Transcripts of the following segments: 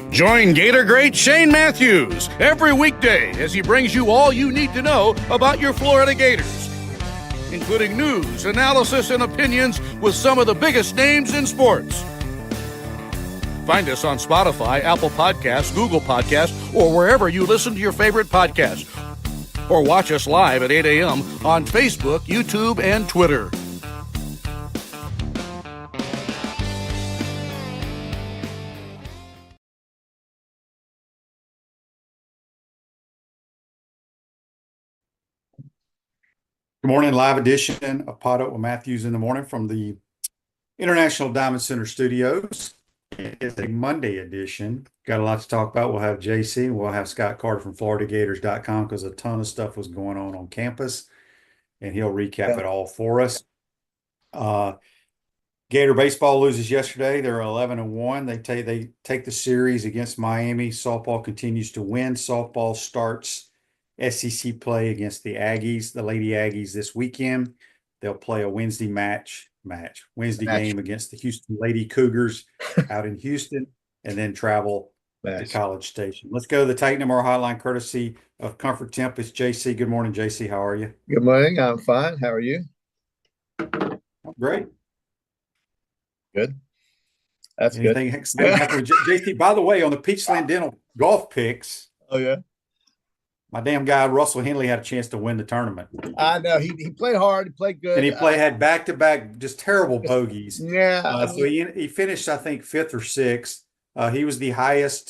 Join Gator great Shane Matthews every weekday as he brings you all you need to know about your Florida Gators, including news, analysis, and opinions with some of the biggest names in sports. Find us on Spotify, Apple Podcasts, Google Podcasts, or wherever you listen to your favorite podcast. Or watch us live at 8 a.m. on Facebook, YouTube, and Twitter. Good morning, live edition of PodUp with Matthews in the morning from the International Diamond Center Studios. It is a Monday edition. Got a lot to talk about. We'll have JC and we'll have Scott Carter from FloridaGators.com because a ton of stuff was going on campus, and he'll recap it all for us. Gator baseball loses yesterday. They're 11-1. They take the series against Miami. Softball continues to win. Softball starts SEC play against the Aggies, the Lady Aggies this weekend. They'll play a Wednesday game against the Houston Lady Cougars out in Houston, and then travel to College Station. Let's go to the Titan MR hotline courtesy of Comfort Temp. It's JC. Good morning, JC. How are you? Good morning. I'm fine. How are you? I'm great. Good. That's Anything good. JC, by the way, on the Peachland Dental golf picks. Oh, yeah. My damn guy, Russell Henley, had a chance to win the tournament. I know. He played hard. He played good. And he had back-to-back just terrible bogeys. Yeah. So he finished, I think, 5th or 6th. He was the highest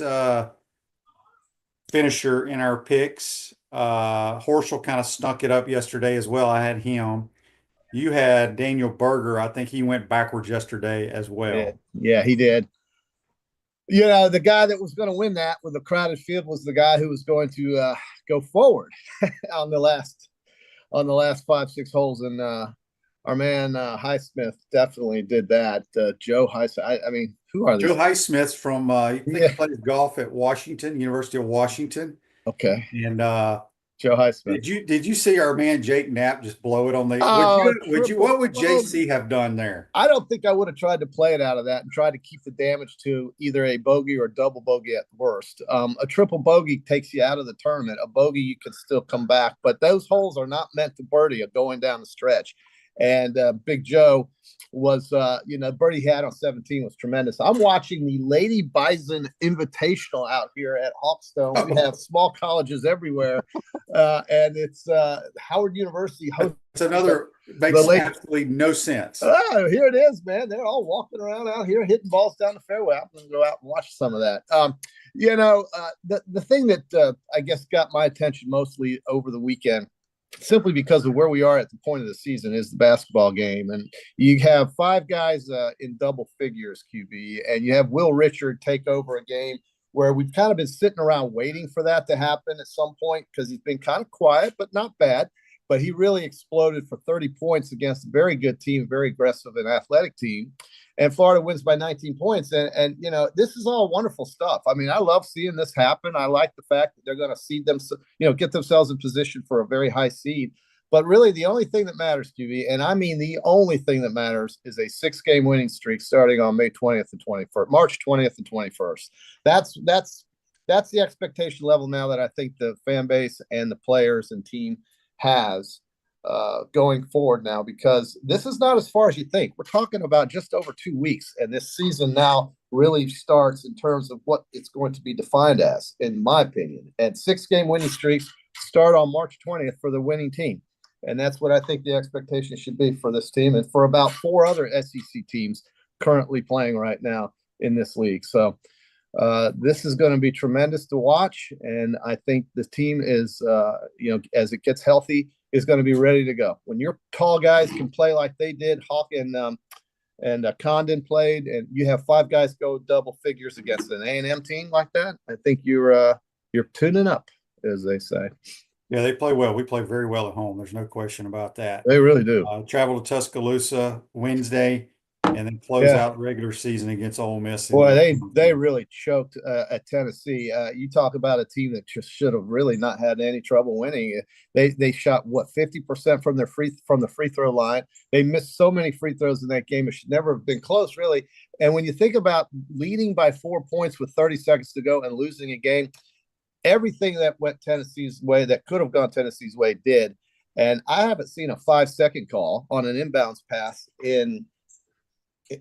finisher in our picks. Horschel kind of snuck it up yesterday as well. I had him. You had Daniel Berger. I think he went backwards yesterday as well. Yeah, he did. You know, the guy that was going to win that with a crowded field was the guy who was going to go forward on the last 5-6 holes, and our man Highsmith definitely did that. Joe Highsmith. I mean, who are these? Joe Highsmith from he plays golf at University of Washington. Okay. And Joe Highsmith. Did you see our man Jake Knapp just blow it on the? What would JC have done there? I don't think I would have tried to play it out of that and tried to keep the damage to either a bogey or a double bogey at worst. A triple bogey takes you out of the tournament. A bogey, you can still come back, but those holes are not meant to birdie going down the stretch. And Big Joe was, birdie had on 17 was tremendous. I'm watching the Lady Bison Invitational out here at Hawkstone. We have small colleges everywhere, and it's Howard University. It's another makes absolutely no sense. Oh, here it is, man. They're all walking around out here hitting balls down the fairway. I'm going to go out and watch some of that. The thing that I guess got my attention mostly over the weekend, simply because of where we are at the point of the season, is the basketball game. And you have 5 guys in double figures, QB, and you have Will Richard take over a game where we've kind of been sitting around waiting for that to happen at some point because he's been kind of quiet, but not bad. But he really exploded for 30 points against a very good team, very aggressive and athletic team. And Florida wins by 19 points. And this is all wonderful stuff. I mean, I love seeing this happen. I like the fact that they're going to seed them, get themselves in position for a very high seed. But really, the only thing that matters, QB, and I mean the only thing that matters, is a 6-game winning streak starting on March 20th and 21st. That's the expectation level now that I think the fan base and the players and team has going forward now, because this is not as far as you think. We're talking about just over 2 weeks, and this season now really starts in terms of what it's going to be defined as, in my opinion. And 6-game winning streaks start on March 20th for the winning team. And that's what I think the expectation should be for this team and for about 4 other SEC teams currently playing right now in this league. So this is going to be tremendous to watch. And I think the team is, as it gets healthy, is going to be ready to go. When your tall guys can play like they did, Hawk and Condon played, and you have 5 guys go double figures against an A&M team like that, I think you're tuning up, as they say. Yeah, they play well. We play very well at home. There's no question about that. They really do. Travel to Tuscaloosa Wednesday. and then close out regular season against Ole Miss. Boy, they really choked at Tennessee. You talk about a team that just should have really not had any trouble winning. They shot 50% from the free throw line. They missed so many free throws in that game. It should never have been close, really. And when you think about leading by 4 points with 30 seconds to go and losing a game, everything that went Tennessee's way, that could have gone Tennessee's way, did. And I haven't seen a 5-second call on an inbounds pass in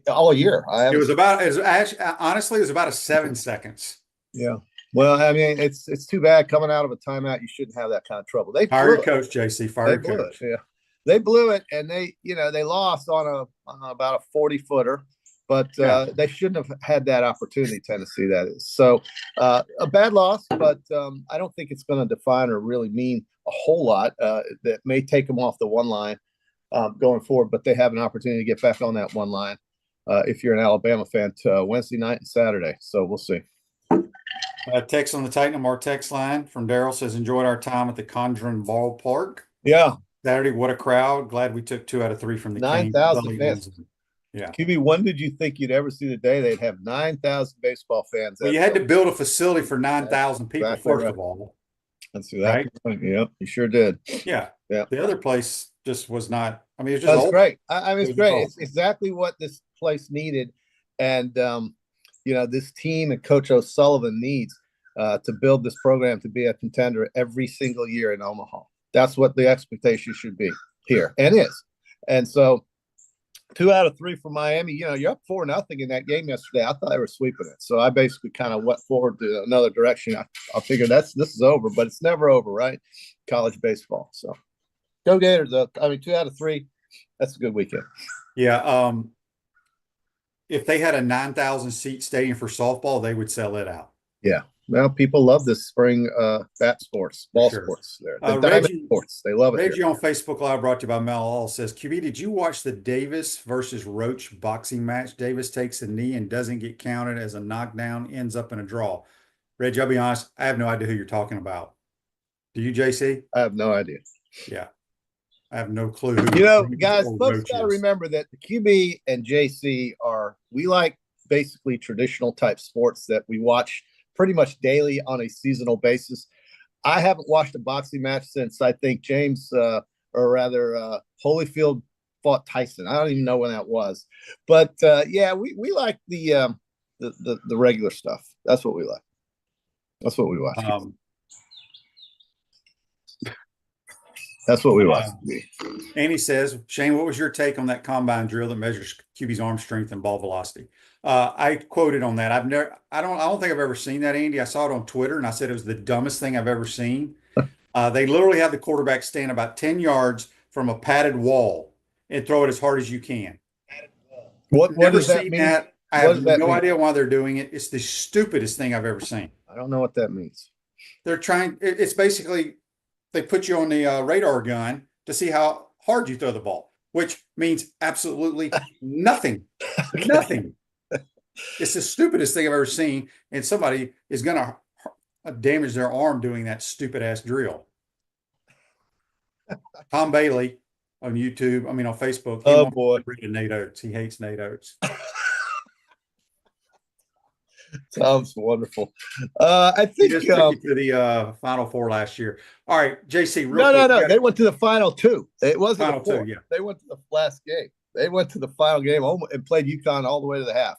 all year. Honestly, it was about 7 seconds. Yeah. Well, I mean, it's too bad coming out of a timeout. You shouldn't have that kind of trouble. They fire your coach, JC. Fire your coach. Yeah, they blew it, and they lost on about a 40-footer, but they shouldn't have had that opportunity. Tennessee, that is. So a bad loss, but I don't think it's going to define or really mean a whole lot. That may take them off the one line going forward, but they have an opportunity to get back on that one line. If you're an Alabama fan, Wednesday night and Saturday. So we'll see. Text on the Titan Mar text line from Daryl says, enjoyed our time at the Conjuring Ballpark. Yeah. Saturday, what a crowd. Glad we took 2 out of 3 from the 9,000 fans. Yeah. QB, when did you think you'd ever see the day they'd have 9,000 baseball fans? Well, you had to build a facility for 9,000 people, first of all. That's exactly right. Yep, you sure did. Yeah. Yeah. The other place just was not, I mean, it was just That's great. I mean, it's great. It's exactly what this place needed. And, this team and Coach O'Sullivan needs to build this program to be a contender every single year in Omaha. That's what the expectation should be here, and is. And so 2 out of 3 for Miami. You're up 4-0 in that game yesterday. I thought they were sweeping it. So I basically kind of went forward to another direction. I figured this is over, but it's never over, right? College baseball. So go Gators, though. I mean, 2 out of 3. That's a good weekend. Yeah. If they had a 9,000 seat stadium for softball, they would sell it out. Yeah. Well, people love this spring bat sports, ball sports. Reggie, sports. They love it. Reggie on Facebook Live, brought to you by Mel All, says, QB, did you watch the Davis versus Roach boxing match? Davis takes a knee and doesn't get counted as a knockdown, ends up in a draw. Reggie, I'll be honest, I have no idea who you're talking about. Do you, JC? I have no idea. Yeah. I have no clue. Guys, folks got to remember that the QB and JC we like basically traditional type sports that we watch pretty much daily on a seasonal basis. I haven't watched a boxing match since I think Holyfield fought Tyson. I don't even know when that was. But we like the regular stuff. That's what we like. That's what we watch. That's what we watch. Andy says, Shane, what was your take on that combine drill that measures QB's arm strength and ball velocity? I quoted on that. I don't think I've ever seen that, Andy. I saw it on Twitter and I said it was the dumbest thing I've ever seen. They literally have the quarterback stand about 10 yards from a padded wall and throw it as hard as you can. What does that mean? That. I have no idea why they're doing it. It's the stupidest thing I've ever seen. I don't know what that means. They're trying. It's basically they put you on the radar gun to see how hard you throw the ball, which means absolutely nothing. Nothing. It's the stupidest thing I've ever seen, and somebody is going to damage their arm doing that stupid ass drill. Tom Bailey on YouTube, on Facebook. Oh boy, Nate Oates. He hates Nate Oates. Sounds wonderful. I think he just took you to the Final Four last year. All right, JC. No. They went to the Final Two. It wasn't Final Two. Yeah, they went to the last game. They went to the final game and played UConn all the way to the half.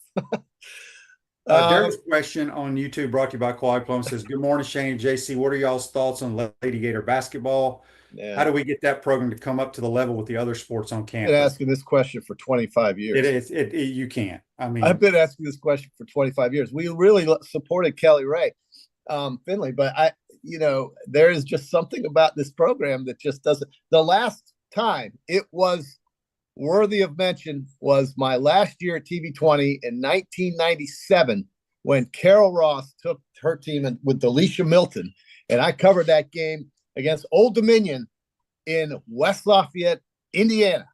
Daryl's question on YouTube, brought to you by Quad Plum, says, good morning, Shane and JC. What are y'all's thoughts on Lady Gator basketball? Yeah. How do we get that program to come up to the level with the other sports on campus? I've been asking this question for 25 years. You can't. I've been asking this question for 25 years. We really supported Kelly Ray Finley, but there is just something about this program that just doesn't. The last time it was worthy of mention was my last year at TV20 in 1997 when Carol Ross took her team with Delisha Milton, and I covered that game against Old Dominion in West Lafayette, Indiana,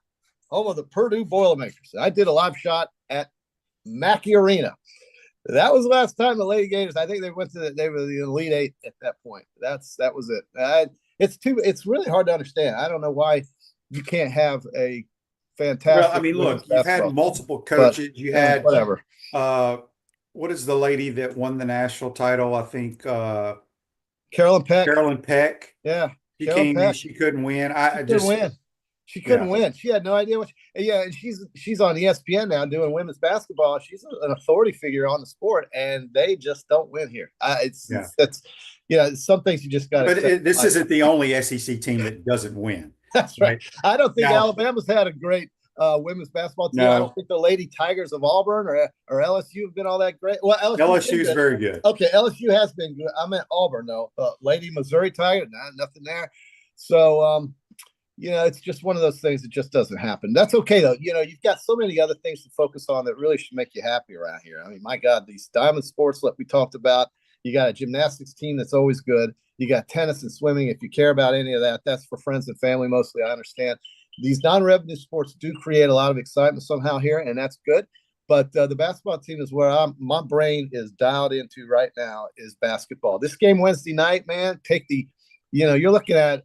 home of the Purdue Boilermakers. I did a live shot at Mackey Arena. That was the last time the Lady Gators. I think they were the Elite Eight at that point. That was it. It's really hard to understand. I don't know why you can't have a fantastic. Well, I mean, women's look, you've had basketball, multiple but coaches. You had whatever. what is the lady that won the national title? I think Carolyn Peck. Carolyn Peck. Yeah, She Carolyn came in, Peck. she couldn't win. She I couldn't just win. She couldn't yeah. win. She had no idea what. Yeah, and she's on ESPN now doing women's basketball. She's an authority figure on the sport, and they just don't win here. Yeah. That's some things you just got to. But this isn't the only SEC team that doesn't win. That's right. I don't think Now, Alabama's had a great women's basketball team. No. I don't think the Lady Tigers of Auburn or LSU have been all that great. Well, LSU is very good. Okay, LSU has been good. I meant Auburn though. Lady Missouri Tigers, nothing there. So it's just one of those things that just doesn't happen. That's okay though. You've got so many other things to focus on that really should make you happy around here. I mean, my God, these diamond sports that we talked about. You got a gymnastics team that's always good. You got tennis and swimming. If you care about any of that, that's for friends and family mostly. I understand. These non-revenue sports do create a lot of excitement somehow here, and that's good. But the basketball team is where my brain is dialed into right now is basketball. This game Wednesday night, man, you're looking at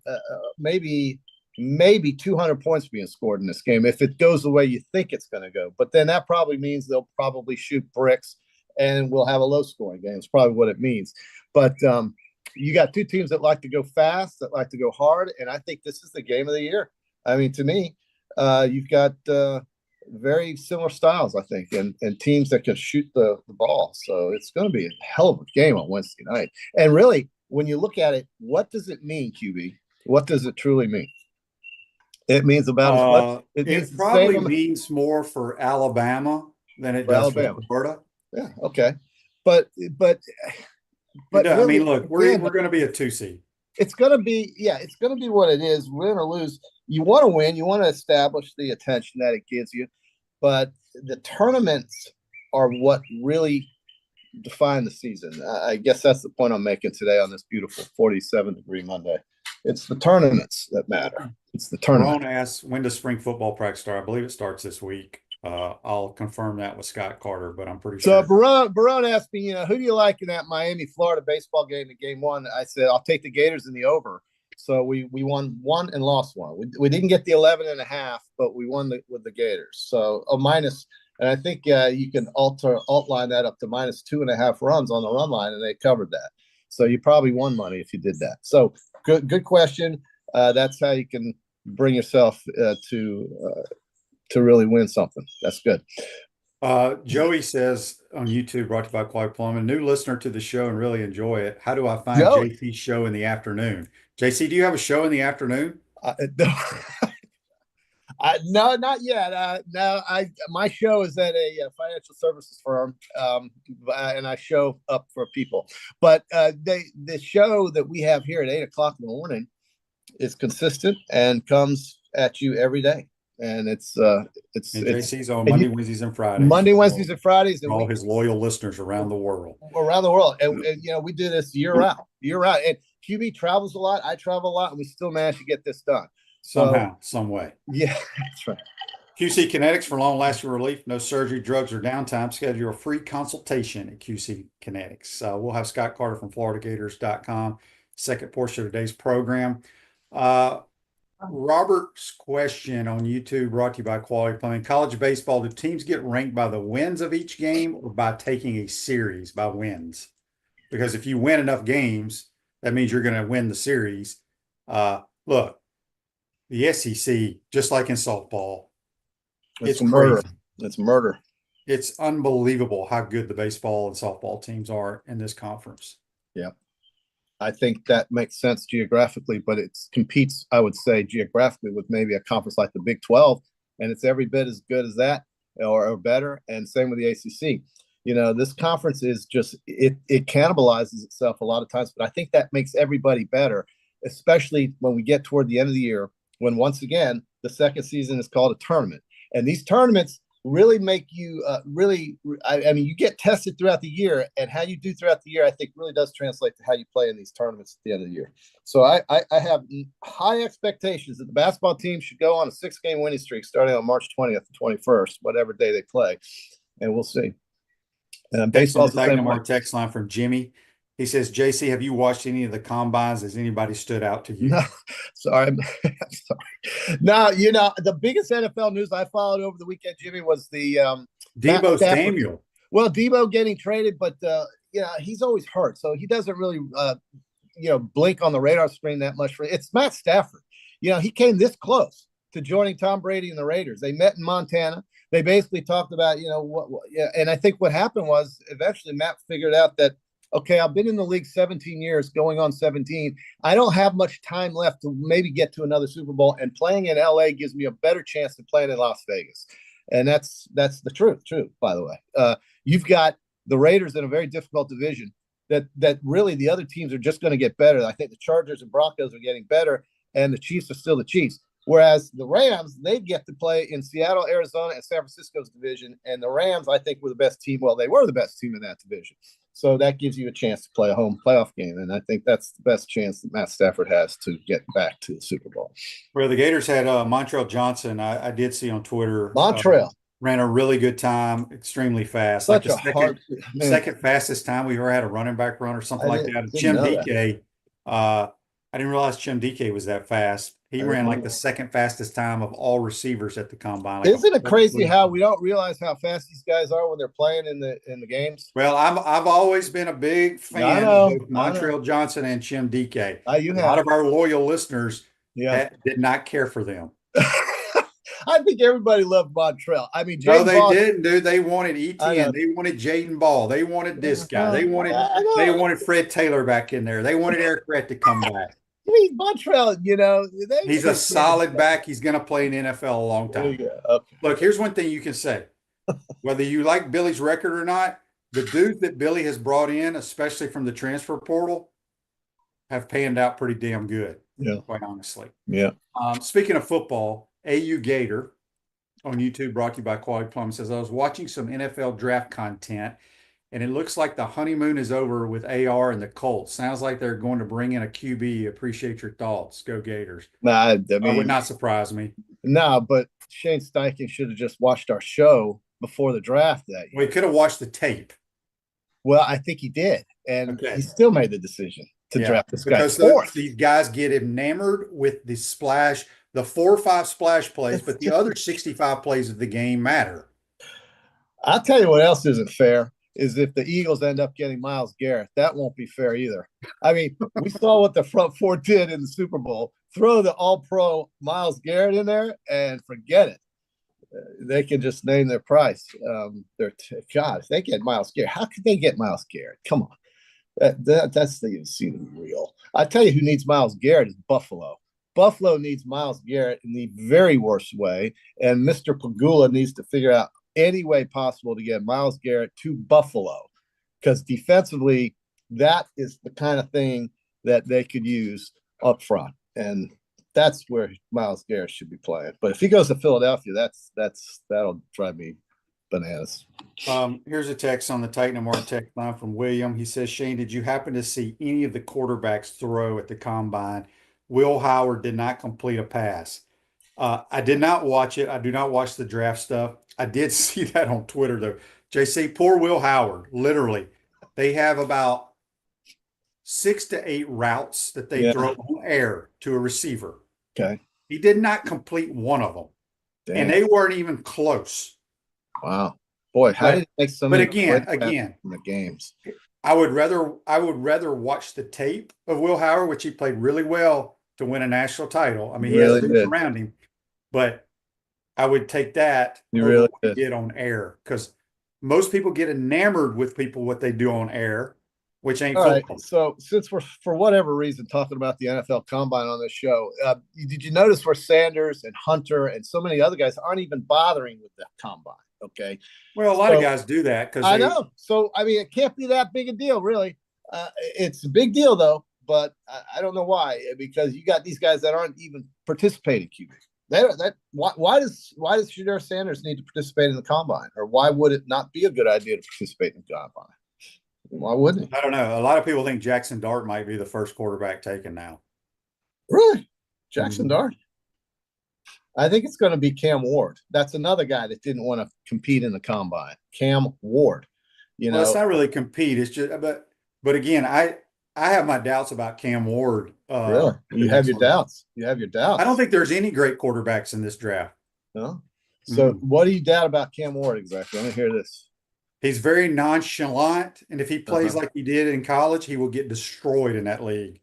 maybe 200 points being scored in this game if it goes the way you think it's going to go. But then that probably means they'll probably shoot bricks and we'll have a low-scoring game. It's probably what it means. But you got two teams that like to go fast, that like to go hard, and I think this is the game of the year. I mean, to me, you've got very similar styles, I think, and teams that can shoot the ball. So it's going to be a hell of a game on Wednesday night. And really, when you look at it, what does it mean, QB? What does it truly mean? It means about as much. It probably means more for Alabama than it does for Florida. Yeah. Okay. But no, really, I mean, look, we're going to be a 2 seed. It's going to be what it is. Win or lose, you want to win. You want to establish the attention that it gives you. But the tournaments are what really define the season. I guess that's the point I'm making today on this beautiful 47-degree Monday. It's the tournaments that matter. It's the tournament. Ron asks, when does spring football practice start? I believe it starts this week. I'll confirm that with Scott Carter, but I'm pretty sure. So Barone asked me, who do you like in that Miami-Florida baseball game in game one? I said, I'll take the Gators in the over. So we won one and lost one. We didn't get the 11.5, but we won with the Gators. So a minus, and I think you can alt-line that up to minus 2.5 runs on the run line, and they covered that. So you probably won money if you did that. So good question. That's how you can bring yourself to really win something. That's good. Joey says on YouTube, brought to you by Quality Plumbing, new listener to the show and really enjoy it. How do I find JC's show in the afternoon? JC, do you have a show in the afternoon? No, not yet. My show is at a financial services firm, and I show up for people. But the show that we have here at 8:00 in the morning is consistent and comes at you every day. And it's JC's on Monday, Wednesdays, and Fridays. Monday, Wednesdays, and Fridays, and all his loyal listeners around the world. And we do this year round. And QB travels a lot. I travel a lot, and we still manage to get this done somehow, some way. Yeah, that's right. QC Kinetics for long-lasting relief, no surgery, drugs, or downtime. Schedule a free consultation at QC Kinetics. We'll have Scott Carter from FloridaGators.com. Second portion of today's program. Robert's question on YouTube, brought to you by Quality Plumbing. College baseball, do teams get ranked by the wins of each game or by taking a series by wins? Because if you win enough games, that means you're going to win the series. Look, the SEC, just like in softball, it's murder. crazy. It's murder. It's unbelievable how good the baseball and softball teams are in this conference. Yeah. I think that makes sense geographically, but it competes, I would say, geographically with maybe a conference like the Big 12, and it's every bit as good as that or better, and same with the ACC. This conference is just, it cannibalizes itself a lot of times, but I think that makes everybody better, especially when we get toward the end of the year, when once again, the second season is called a tournament. And these tournaments really make you you get tested throughout the year, and how you do throughout the year, I think really does translate to how you play in these tournaments at the end of the year. So I have high expectations that the basketball team should go on a 6-game winning streak starting on March 20th and 21st, whatever day they play, and we'll see. Baseball's the same our text line from Jimmy. He says, JC, have you watched any of the combines? Has anybody stood out to you? No, sorry. I'm sorry. No, the biggest NFL news I followed over the weekend, Jimmy, was the Debo Samuel. Well, Debo getting traded, but he's always hurt, so he doesn't really blink on the radar screen that much. It's Matt Stafford. He came this close to joining Tom Brady and the Raiders. They met in Montana. They basically talked about and I think what happened was eventually Matt figured out that, okay, I've been in the league 17 years, going on 17. I don't have much time left to maybe get to another Super Bowl, and playing in LA gives me a better chance than playing in Las Vegas. And that's the truth, by the way. You've got the Raiders in a very difficult division that really the other teams are just going to get better. I think the Chargers and Broncos are getting better, and the Chiefs are still the Chiefs. Whereas the Rams, they get to play in Seattle, Arizona, and San Francisco's division. And the Rams, I think, were the best team. Well, they were the best team in that division. So that gives you a chance to play a home playoff game. And I think that's the best chance that Matt Stafford has to get back to the Super Bowl. Well, the Gators had Montrell Johnson. I did see on Twitter. Montrell. Ran a really good time, extremely fast. Such like the second fastest time we've ever had a running back run or something like that. Chim DK, I didn't realize Chim DK was that fast. He ran like the second fastest time of all receivers at the combine. Isn't it crazy how we don't realize how fast these guys are when they're playing in the games? Well, I've always been a big fan of both Montrell Johnson and Chim DK. A lot of our loyal listeners did not care for them. I think everybody loved Montrell. I mean, no, they didn't, dude. They wanted ETN. They wanted Jaden Ball. They wanted this guy. They wanted Fred Taylor back in there. They wanted Eric Brett to come back. I mean, Montrell, he's a solid back. He's going to play in the NFL a long time. Okay. Look, here's one thing you can say. Whether you like Billy's record or not, the dudes that Billy has brought in, especially from the transfer portal, have panned out pretty damn good. Yeah. Quite honestly. Yeah. Speaking of football, AU Gator on YouTube, brought to you by Quality Plumbing, says, I was watching some NFL draft content, and it looks like the honeymoon is over with AR and the Colts. Sounds like they're going to bring in a QB. Appreciate your thoughts. Go Gators. Nah, that would not surprise me. No, but Shane Steichen should have just watched our show before the draft that year. Well, he could have watched the tape. Well, I think he did, and he still made the decision to draft this guy. Because these guys get enamored with the splash, the 4 or 5 splash plays, but the other 65 plays of the game matter. I'll tell you what else isn't fair is if the Eagles end up getting Myles Garrett. That won't be fair either. I mean, we saw what the front four did in the Super Bowl. Throw the all-pro Myles Garrett in there and forget it. They can just name their price. God, if they get Myles Garrett, how could they get Myles Garrett? Come on. That's the real. I tell you who needs Myles Garrett is Buffalo. Buffalo needs Myles Garrett in the very worst way, and Mr. Pagula needs to figure out any way possible to get Myles Garrett to Buffalo, because defensively, that is the kind of thing that they could use up front, and that's where Myles Garrett should be playing. But if he goes to Philadelphia, that'll drive me bananas. Here's a text on the Titan and More text line from William. He says, Shane, did you happen to see any of the quarterbacks throw at the combine? Will Howard did not complete a pass. I did not watch it. I do not watch the draft stuff. I did see that on Twitter, though. JC, poor Will Howard, literally. They have about 6 to 8 routes that they throw on air to a receiver. Okay. He did not complete one of them. Damn. And they weren't even close. Wow. Boy, how did it make so many again, in the games? I would rather watch the tape of Will Howard, which he played really well to win a national title. I mean, he has dudes around him, but I would take that over what he did on air, because most people get enamored with what they do on air, which ain't football. Right. So since we're, for whatever reason, talking about the NFL Combine on this show, did you notice where Sanders and Hunter and so many other guys aren't even bothering with the Combine? Okay. Well, a lot of guys do that because I know. So, I mean, it can't be that big a deal, really. It's a big deal, though, but I don't know why, because you got these guys that aren't even participating. Why does Shedeur Sanders need to participate in the Combine? Or why would it not be a good idea to participate in the Combine? Why wouldn't it? I don't know. A lot of people think Jackson Dart might be the first quarterback taken now. Really? Jackson Dart? I think it's going to be Cam Ward. That's another guy that didn't want to compete in the Combine. Cam Ward. Well, it's not really compete. It's just, but But again, I have my doubts about Cam Ward. Really? You have your doubts. You have your doubts. I don't think there's any great quarterbacks in this draft. No. So what do you doubt about Cam Ward exactly? Let me hear this. He's very nonchalant, and if he plays like he did in college, he will get destroyed in that league.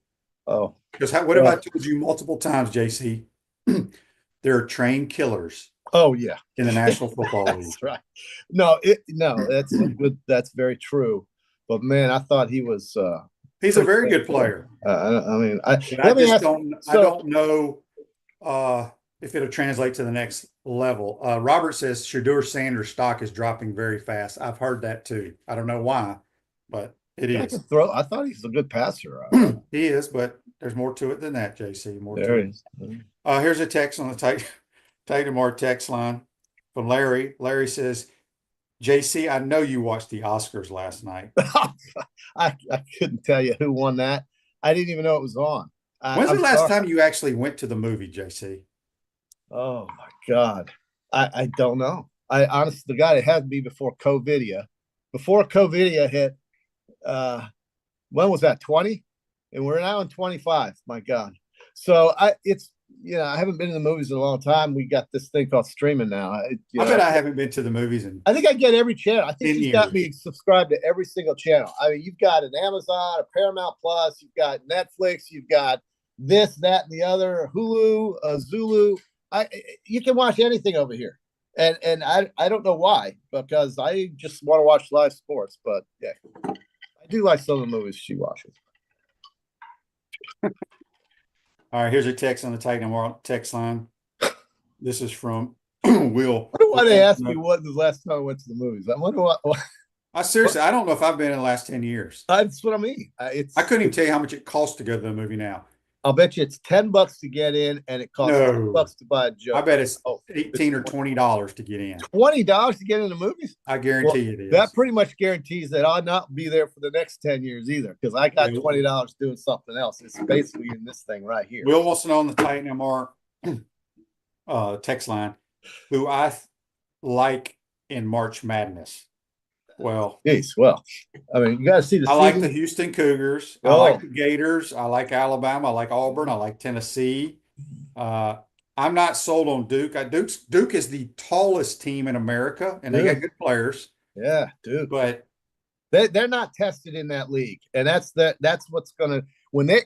Oh, because what have I told you multiple times, JC? There are trained killers. Oh yeah, in the National Football League. That's right. No, that's good. That's very true. But man, I thought he was. He's a very good player. I don't know if it'll translate to the next level. Robert says Shedeur Sanders' stock is dropping very fast. I've heard that too. I don't know why, but it is. I thought he's a good passer. He is, but there's more to it than that, JC. More there to is. it. Here's a text on the Titan Mart text line from Larry. Larry says, JC, I know you watched the Oscars last night. I couldn't tell you who won that. I didn't even know it was on. When's the last time you actually went to the movie, JC? Oh my God. I don't know. I honestly, the guy, it had to be before COVIDia. Before COVIDia hit, when was that? 20? And we're now in 25. My God. So I haven't been in the movies in a long time. We got this thing called streaming now. I bet I haven't been to the movies I think I get every channel. I think he's got me subscribed to every single channel. I mean, you've got an Amazon, a Paramount Plus, you've got Netflix, you've got this, that, and the other, Hulu, Zulu. You can watch anything over here. And I don't know why, because I just want to watch live sports. But yeah, I do like some of the movies she watches. All right, here's a text on the Titan Mart text line. This is from Will. I wonder why they asked me what the last time I went to the movies. I wonder what. I don't know if I've been in the last 10 years. That's what I mean. I couldn't even tell you how much it costs to go to the movie now. I'll bet you it's $10 to get in, and it costs $10 to buy a joke. I bet it's $18 or $20 to get in. $20 to get in the movies? I guarantee it is. That pretty much guarantees that I'll not be there for the next 10 years either, because I got $20 doing something else. It's basically in this thing right here. Will wants to know on the Titan MR text line who I like in March Madness. Well, I mean, you got to see the. I like the Houston Cougars. I like the Gators. I like Alabama. I like Auburn. I like Tennessee. I'm not sold on Duke. Duke is the tallest team in America, and they got good players. Yeah, Duke. But they're not tested in that league, and that's what's going to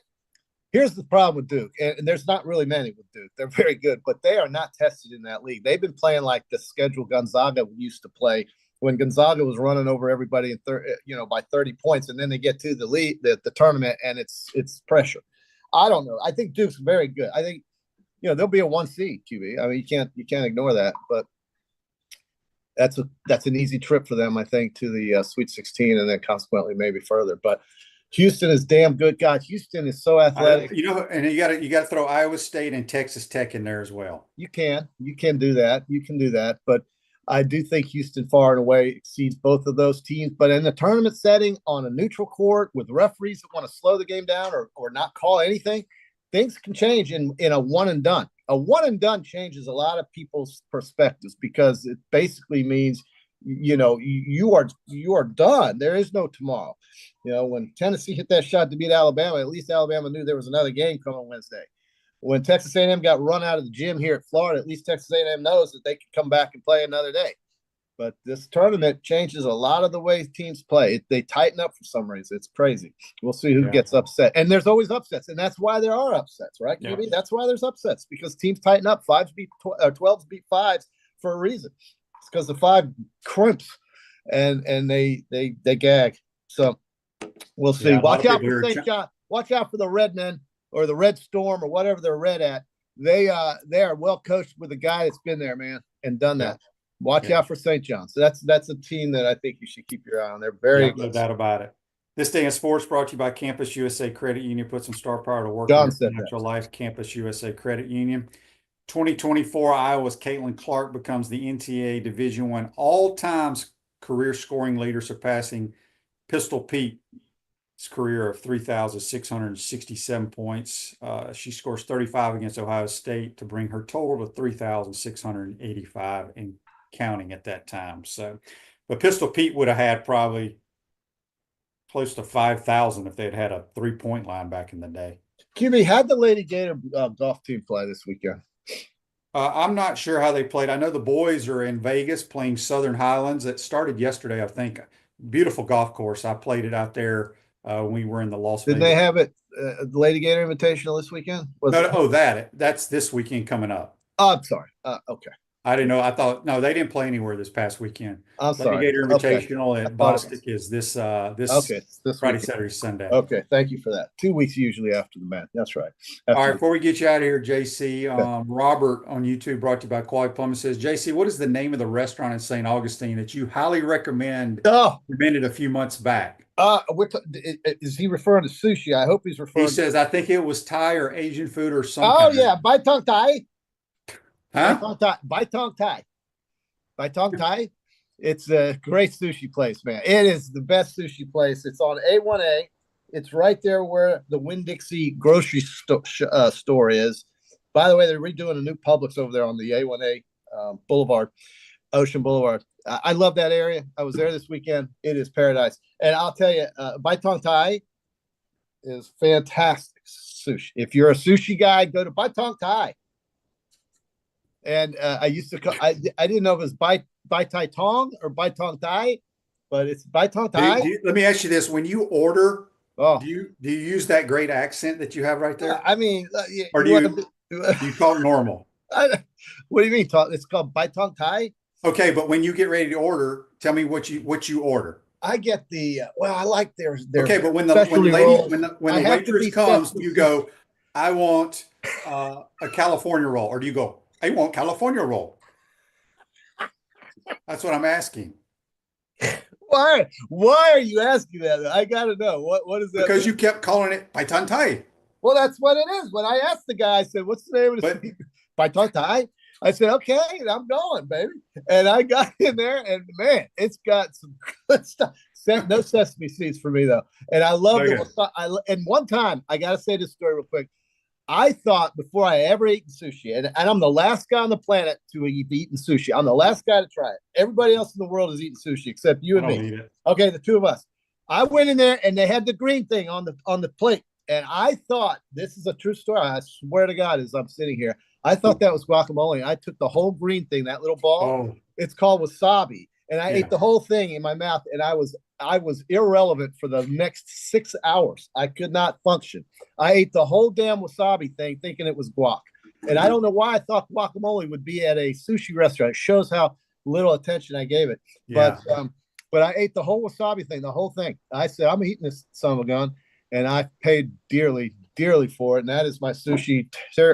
Here's the problem with Duke, and there's not really many with Duke. They're very good, but they are not tested in that league. They've been playing like the schedule Gonzaga used to play, when Gonzaga was running over everybody by 30 points, and then they get to the lead, the tournament, and it's pressure. I don't know. I think Duke's very good. I think they'll be a 1 seed, QB. I mean, you can't ignore that. But that's an easy trip for them, I think, to the Sweet 16, and then consequently maybe further. But Houston is damn good. God, Houston is so athletic. And you got to throw Iowa State and Texas Tech in there as well. You can do that, but I do think Houston far and away exceeds both of those teams. But in the tournament setting, on a neutral court with referees that want to slow the game down or not call anything, things can change in a one and done. A one and done changes a lot of people's perspectives, because it basically means you are done. There is no tomorrow. When Tennessee hit that shot to beat Alabama, at least Alabama knew there was another game coming Wednesday. When Texas A&M got run out of the gym here at Florida, at least Texas A&M knows that they can come back and play another day. But this tournament changes a lot of the way teams play. They tighten up for some reason. It's crazy. We'll see who gets upset. And there's always upsets, and that's why there are upsets, right? Yeah. That's why there's upsets, because teams tighten up. 12s beat 5s for a reason. It's because the 5 crimps and they gag. So we'll see. Watch out for St. John. Watch out for the Redmen, or the Red Storm, or whatever they're red at. They are well coached with a guy that's been there, man, and done that. Watch out for St. John. So that's a team that I think you should keep your eye on. They're very no doubt about it. This Day in Sports brought to you by Campus USA Credit Union. Put some star power to work in your financial life. Campus USA Credit Union. 2024 Iowa's Caitlin Clark becomes the NCAA Division I all-time career scoring leader, surpassing Pistol Pete's career of 3,667 points. She scores 35 against Ohio State to bring her total to 3,685 and counting at that time. So, but Pistol Pete would have had probably close to 5,000 if they'd had a 3-point line back in the day. QB, how'd the Lady Gator golf team play this weekend? I'm not sure how they played. I know the boys are in Vegas playing Southern Highlands. It started yesterday, I think. Beautiful golf course. I played it out there when we were in the Las Vegas. Did they have it, the Lady Gator Invitational this weekend? That's this weekend coming up. Oh, I'm sorry. Okay. I didn't know. I thought, no, they didn't play anywhere this past weekend. I'm sorry. Gator Invitational at Bostic is this Friday, weekend. Saturday, Sunday. Okay, thank you for that. 2 weeks usually after the match. That's right. All right, before we get you out of here, JC, Robert on YouTube, brought to you by Quality Plumbing, says, JC, what is the name of the restaurant in St. Augustine that you highly recommend? Recommended a few months back. Is he referring to sushi? I hope he's referring. He says, I think it was Thai or Asian food or something. Oh yeah, Bai Tong Thai. Huh? Bai Tong Thai. Bai Tong Thai. It's a great sushi place, man. It is the best sushi place. It's on A1A. It's right there where the Winn-Dixie grocery store is. By the way, they're redoing a new Publix over there on the A1A Boulevard, Ocean Boulevard. I love that area. I was there this weekend. It is paradise. And I'll tell you, Bai Tong Thai is fantastic sushi. If you're a sushi guy, go to Bai Tong Thai. And I used to call, I didn't know if it was Bai Tai Tong or Bai Tong Thai, but it's Bai Tong Thai. Let me ask you this: when you order, do you use that great accent that you have right there? I mean, or do you call it normal? What do you mean? It's called Bai Tong Thai. Okay, but when you get ready to order, tell me what you order. I get the I like their okay, but when the waitress comes, you go, I want a California roll, or do you go, I want California roll? That's what I'm asking. Why are you asking that? I gotta know. What is that? Because you kept calling it Bai Tong Thai. Well, that's what it is. When I asked the guy, I said, "What's the name of this?" Bai Tong Thai. I said, "Okay, I'm going, baby." And I got in there, and man, it's got some good stuff. No sesame seeds for me though, and I love it. And one time, I gotta say this story real quick. I thought before I ever eaten sushi, and I'm the last guy on the planet to have eaten sushi. I'm the last guy to try it. Everybody else in the world has eaten sushi except you and me. Okay, the two of us. I went in there and they had the green thing on the plate, and I thought, this is a true story. I swear to God, as I'm sitting here, I thought that was guacamole. I took the whole green thing, that little ball. Oh. It's called wasabi, and I ate the whole thing in my mouth, and I was irrelevant for the next 6 hours. I could not function. I ate the whole damn wasabi thing thinking it was guac. And I don't know why I thought guacamole would be at a sushi restaurant. It shows how little attention I gave it. Yeah. But I ate the whole wasabi thing, the whole thing. I said, I'm eating this son of a gun. And I paid dearly, dearly for it. And that is my sushi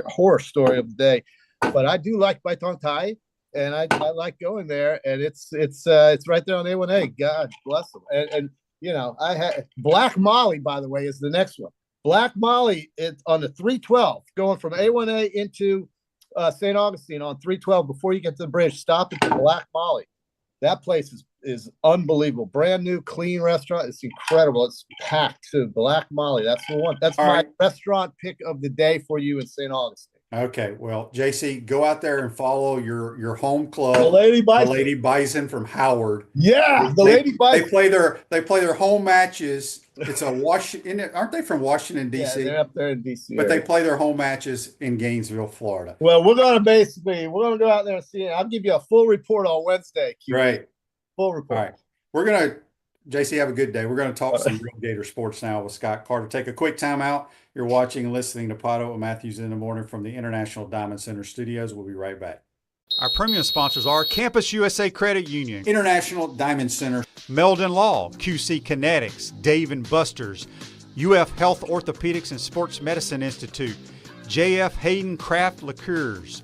horror story of the day. But I do like Bai Tong Thai. And I like going there, and it's right there on A1A. God bless them. And you know, I had Black Molly, by the way, is the next one. Black Molly is on the 312, going from A1A into St. Augustine on 312 before you get to the bridge. Stop at the Black Molly. That place is unbelievable. Brand new, clean restaurant. It's incredible. It's packed too. Black Molly. That's the one. That's my restaurant pick of the day for you in St. Augustine. Okay, well, JC, go out there and follow your home club, the Lady Bison from Howard. Yeah, Lady Bison. They play their home matches. It's aren't they from Washington D.C.? Yeah, they're up there in D.C. But they play their home matches in Gainesville, Florida. Well, we're gonna go out there and see it. I'll give you a full report on Wednesday. Right, full report. All right, JC, have a good day. We're going to talk some real Gator sports now with Scott Carter. Take a quick time out. You're watching and listening to PodUp with Matthews in the Morning from the International Diamond Center studios. We'll be right back. Our premium sponsors are Campus USA Credit Union, International Diamond Center, Meldon Law, QC Kinetics, Dave & Buster's, UF Health Orthopedics and Sports Medicine Institute, JF Hayden Craft Liqueurs,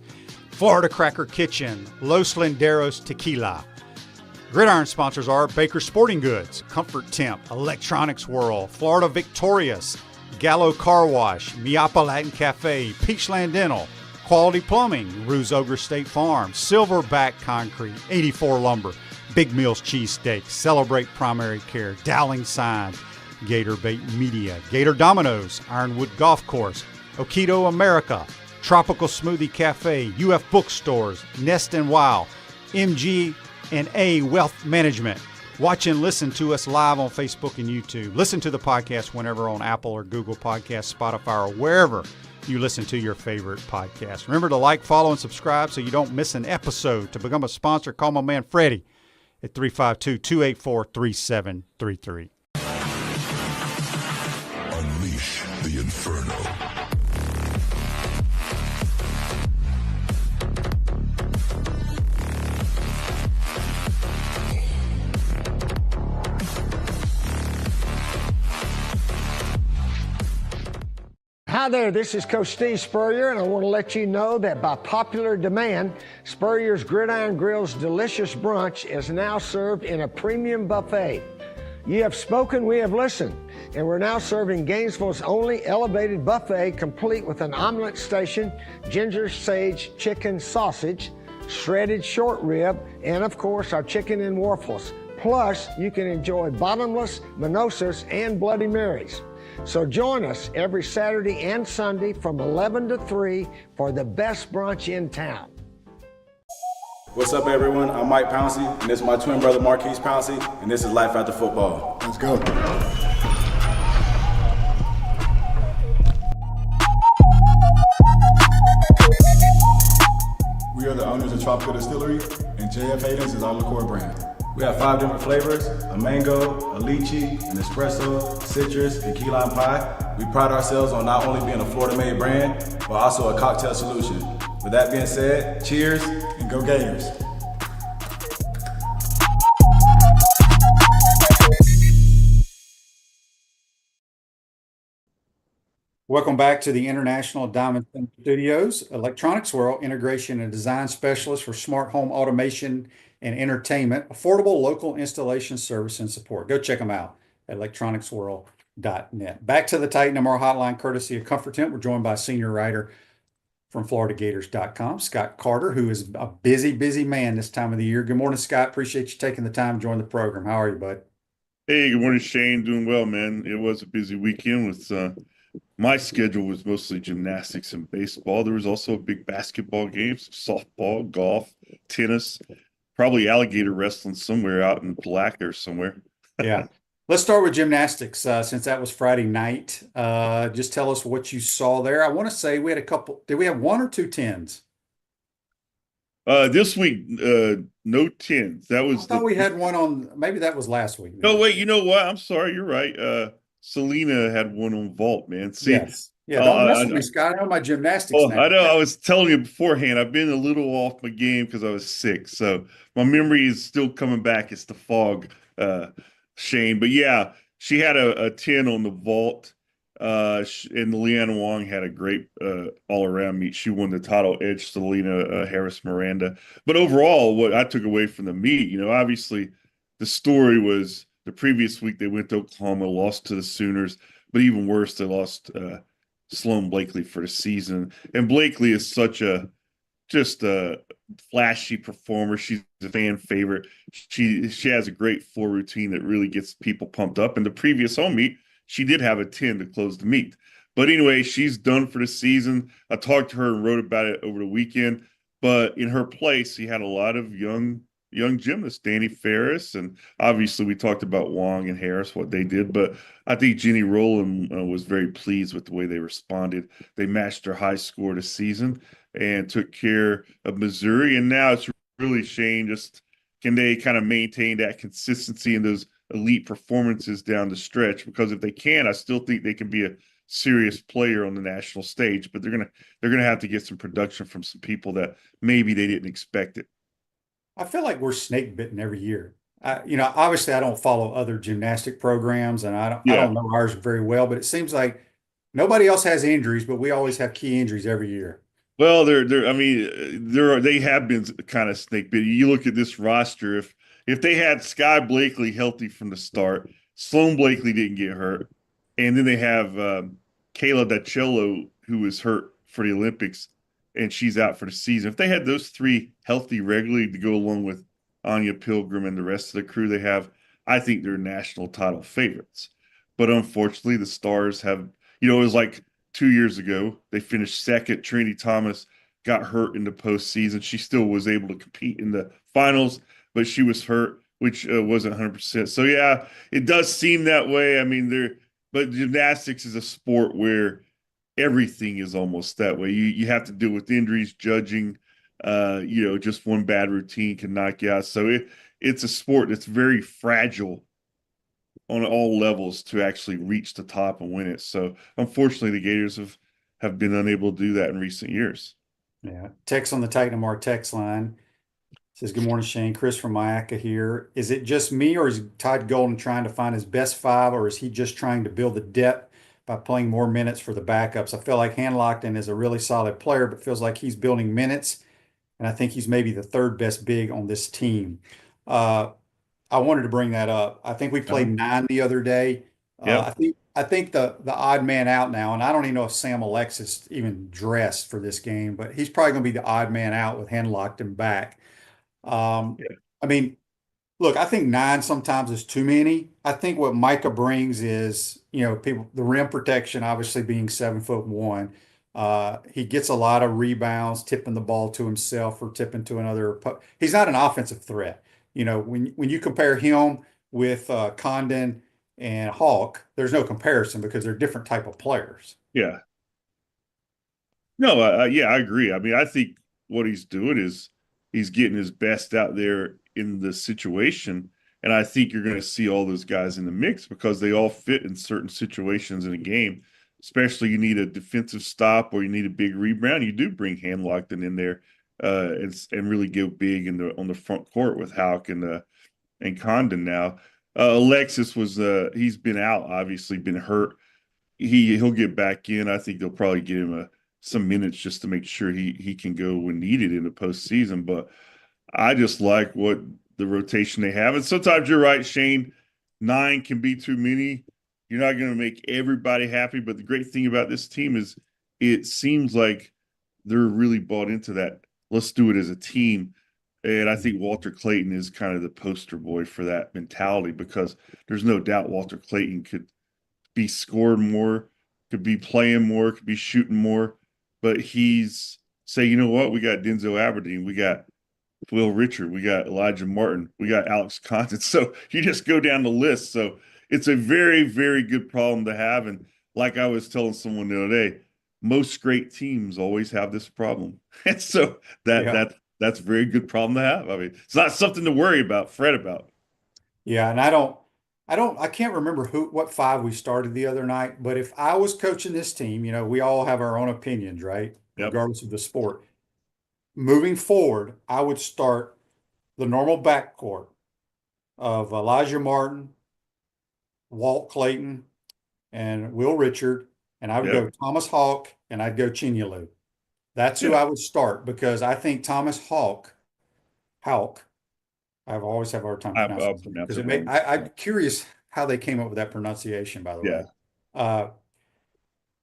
Florida Cracker Kitchen, Los Linderos Tequila. Gridiron sponsors are Baker Sporting Goods, Comfort Temp, Electronics World, Florida Victorious, Gallo Car Wash, Miapa Latin Cafe, Peachland Dental, Quality Plumbing, Ruse Ogre State Farm, Silverback Concrete, 84 Lumber, Big Mills Cheesesteak, Celebrate Primary Care, Dowling Signs, Gator Bait Media, Gator Dominoes, Ironwood Golf Course, Okido America, Tropical Smoothie Cafe, UF Bookstores, Nest and Wow, MG and A Wealth Management, Watch and listen to us live on Facebook and YouTube. Listen to the podcast whenever on Apple or Google Podcasts, Spotify, or wherever you listen to your favorite podcast. Remember to like, follow, and subscribe so you don't miss an episode. To become a sponsor, call my man Freddie at 352-284-3733. Unleash the Inferno. Hi there, this is Coach Steve Spurrier, and I want to let you know that by popular demand, Spurrier's Gridiron Grill's delicious brunch is now served in a premium buffet. You have spoken, we have listened, and we're now serving Gainesville's only elevated buffet, complete with an omelet station, ginger sage chicken sausage, shredded short rib, and of course our chicken and waffles. Plus, you can enjoy bottomless mimosas and Bloody Marys. So join us every Saturday and Sunday from 11 to 3 for the best brunch in town. What's up, everyone? I'm Mike Pouncey, and this is my twin brother Marquise Pouncey, and this is Life After Football. Let's go. We are the owners of Tropical Distillery, and JF Hayden's is our liqueur brand. We have 5 different flavors: a mango, a lychee, an espresso, citrus, and key lime pie. We pride ourselves on not only being a Florida-made brand, but also a cocktail solution. With that being said, cheers, And go Gators. Welcome back to the International Diamond Center Studios, Electronics World, integration and design specialist for smart home automation and entertainment, affordable local installation service and support. Go check them out at electronicsworld.net. Back to the Titan MR hotline, courtesy of Comfort Tent. We're joined by senior writer from FloridaGators.com, Scott Carter, who is a busy man this time of the year. Good morning, Scott. Appreciate you taking the time to join the program. How are you, bud? Hey, good morning, Shane. Doing well, man. It was a busy weekend with my schedule was mostly gymnastics and baseball. There was also a big basketball game, softball, golf, tennis, probably alligator wrestling somewhere out in Palatka or somewhere. Yeah. Let's start with gymnastics since that was Friday night. Just tell us what you saw there. I want to say we had a couple. Did we have 1 or 2 tens? This week, no tens. That was I thought we had one on. Maybe that was last week. No, wait. You know what? I'm sorry. You're right. Selena had one on vault, man. See, yes. Yeah. Don't mess with me, Scott. I know my gymnastics. Oh, now. I know. I was telling you beforehand. I've been a little off my game because I was sick, so my memory is still coming back. It's the fog, Shane. But yeah, she had a 10 on the vault. And Leanna Wong had a great all-around meet. She won the title, edged Selena Harris Miranda. But overall, what I took away from the meet, obviously the story was the previous week they went to Oklahoma, lost to the Sooners, but even worse, they lost Sloan Blakely for the season. And Blakely is such a flashy performer. She's a fan favorite. She has a great floor routine that really gets people pumped up. In the previous home meet, she did have a 10 to close the meet. But anyway, she's done for the season. I talked to her and wrote about it over the weekend. But in her place, she had a lot of young gymnasts, Danny Ferris, and obviously we talked about Wong and Harris, what they did. But I think Jenny Rowland was very pleased with the way they responded. They matched their high score this season and took care of Missouri. And now it's really, Shane, just can they kind of maintain that consistency in those elite performances down the stretch? Because if they can, I still think they can be a serious player on the national stage, but they're gonna have to get some production from some people that maybe they didn't expect it. I feel like we're snake bitten every year. Obviously I don't follow other gymnastic programs and I don't know ours very well, but it seems like nobody else has injuries, but we always have key injuries every year. Well, they have been kind of snake bitten. You look at this roster, if they had Sky Blakely healthy from the start, Sloan Blakely didn't get hurt, and then they have Kayla Dacello, who was hurt for the Olympics, and she's out for the season. If they had those 3 healthy regularly to go along with Anya Pilgrim and the rest of the crew they have, I think they're national title favorites. But unfortunately, the Stars have, it was like 2 years ago, they finished second. Trinity Thomas got hurt in the postseason. She still was able to compete in the finals, but she was hurt. which wasn't 100%. So yeah, it does seem that way. I mean, but gymnastics is a sport where everything is almost that way. You have to deal with injuries, judging. Just one bad routine can knock you out. So it's a sport that's very fragile on all levels to actually reach the top and win it. So unfortunately, the Gators have been unable to do that in recent years. Yeah. Text on the Titan Mar text line says, "Good morning, Shane. Chris from Mayaca here. Is it just me, or is Todd Golden trying to find his best five, or is he just trying to build the depth by playing more minutes for the backups? I feel like Hanlockton is a really solid player, but feels like he's building minutes, and I think he's maybe the third best big on this team." I wanted to bring that up. I think we played 9 the other day. Yep. I think the odd man out now, and I don't even know if Sam Alexis even dressed for this game, but he's probably going to be the odd man out with Hanlockton back. I mean, look, I think 9 sometimes is too many. I think what Micah brings is, people, the rim protection, obviously being 7'1". He gets a lot of rebounds, tipping the ball to himself or tipping to another. He's not an offensive threat. When you compare him with Condon and Hawk, there's no comparison because they're different type of players. Yeah. No, yeah, I agree. I mean, I think what he's doing is he's getting his best out there in the situation. And I think you're going to see all those guys in the mix because they all fit in certain situations in a game. Especially you need a defensive stop or you need a big rebound. You do bring Hanlockton in there and really go big on the front court with Houck and Condon now. Alexis he's been out, obviously been hurt. He'll get back in. I think they'll probably give him some minutes just to make sure he can go when needed in the postseason. But I just like what the rotation they have. And sometimes you're right, Shane. 9 can be too many. You're not going to make everybody happy. But the great thing about this team is it seems like they're really bought into that. Let's do it as a team. And I think Walter Clayton is kind of the poster boy for that mentality because there's no doubt Walter Clayton could be scoring more, could be playing more, could be shooting more. But he's say, you know what? We got Denzel Aberdeen. We got Will Richard. We got Elijah Martin. We got Alex Content. So you just go down the list. So it's a very, very good problem to have. And like I was telling someone the other day, most great teams always have this problem. And so that's a very good problem to have. I mean, it's not something to worry about, fret about. Yeah, and I can't remember what 5 we started the other night, but if I was coaching this team, we all have our own opinions, right? Yep. Regardless of the sport. Moving forward, I would start the normal backcourt of Elijah Martin, Walt Clayton, and Will Richard, and I would go Thomas Hawk, and I'd go Chinyalu. That's who I would start because I think Thomas Hawk, I've always have a hard time pronouncing it because I'm curious how they came up with that pronunciation, by the way.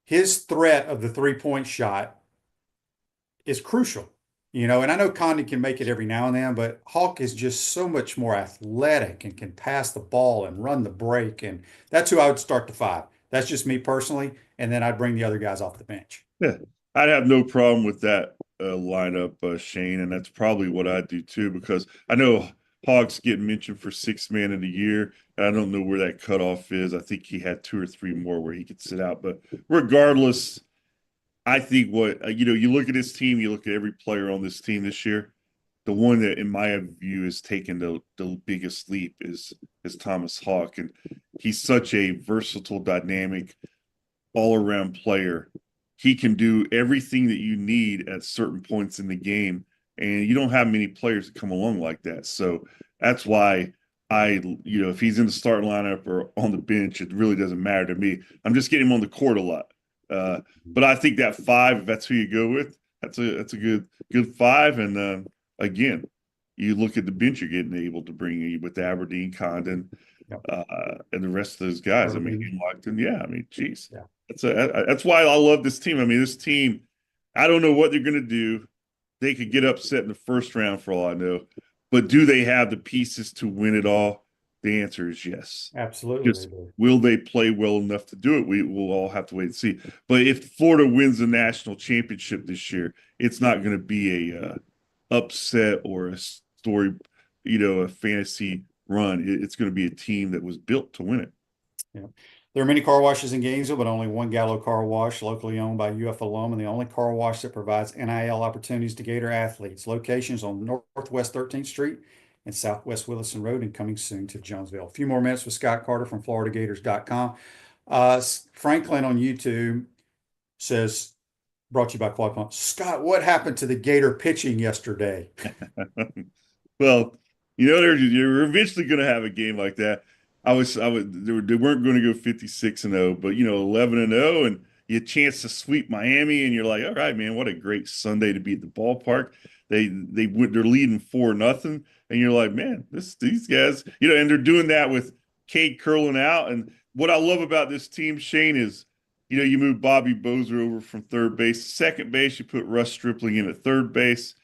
His threat of the 3-point shot is crucial, and I know Condon can make it every now and then, but Hawk is just so much more athletic and can pass the ball and run the break. And that's who I would start the 5. That's just me personally. And then I'd bring the other guys off the bench. Yeah, I'd have no problem with that lineup, Shane. And that's probably what I'd do too, because I know Hawks getting mentioned for 6th man of the year. And I don't know where that cutoff is. I think he had 2 or 3 more where he could sit out. But regardless, I think you look at this team, you look at every player on this team this year, the one that, in my view, has taken the biggest leap is Thomas Hawk. And he's such a versatile, dynamic, all-around player. He can do everything that you need at certain points in the game. And you don't have many players that come along like that. So that's why if he's in the starting lineup or on the bench, it really doesn't matter to me. I'm just getting him on the court a lot. But I think that 5, if that's who you go with, that's a good 5. And again, you look at the bench you're getting able to bring in with Aberdeen, Condon, and the rest of those guys. I mean, Lockton, geez. Yeah. That's why I love this team. I mean, this team, I don't know what they're going to do. They could get upset in the first round for all I know. But do they have the pieces to win it all? The answer is yes. Absolutely. Will they play well enough to do it? We will all have to wait and see. But if Florida wins the national championship this year, it's not going to be a upset or a story, a fantasy run, it's going to be a team that was built to win it. Yeah. There are many car washes in Gainesville, but only one Gallo car wash, locally owned by UF alum, and the only car wash that provides NIL opportunities to Gator athletes. Locations on Northwest 13th Street and Southwest Williston Road, and coming soon to Jonesville. A few more minutes with Scott Carter from FloridaGators.com. Franklin on YouTube says, brought to you by Quad Pump. Scott, what happened to the Gator pitching yesterday? Well, you're eventually going to have a game like that. They weren't going to go 56-0, but 11-0, and you had a chance to sweep Miami, and you're like, all right, man, what a great Sunday to be at the ballpark. They're leading 4-0, and you're like, man, these guys, and they're doing that with Cade curling out. And what I love about this team, Shane, is you move Bobby Bozer over from third base to second base, you put Russ Stripling in at third base,